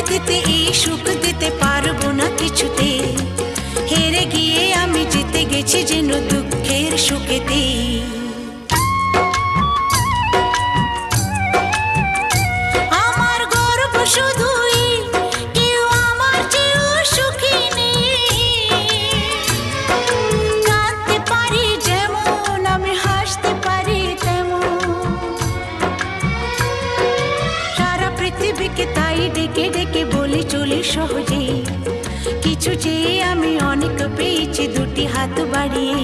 দিতে এই সুখ দিতে পারবো না কিছুতে, হেরে গিয়ে আমি জিতে গেছি যেন দুঃখের সুখেতে। আমার গর্ব শুধুই কেউ আমার চেয়েও সুখী নেই, কাঁদতে পারি যেমন আমি হাসতে পারি তেমন, সারা পৃথিবীকে তাই ডেকে ডেকে বলি চলি সহজে, কিছু চেয়ে আমি অনেক পেয়েছি দুটি হাত বাড়িয়ে।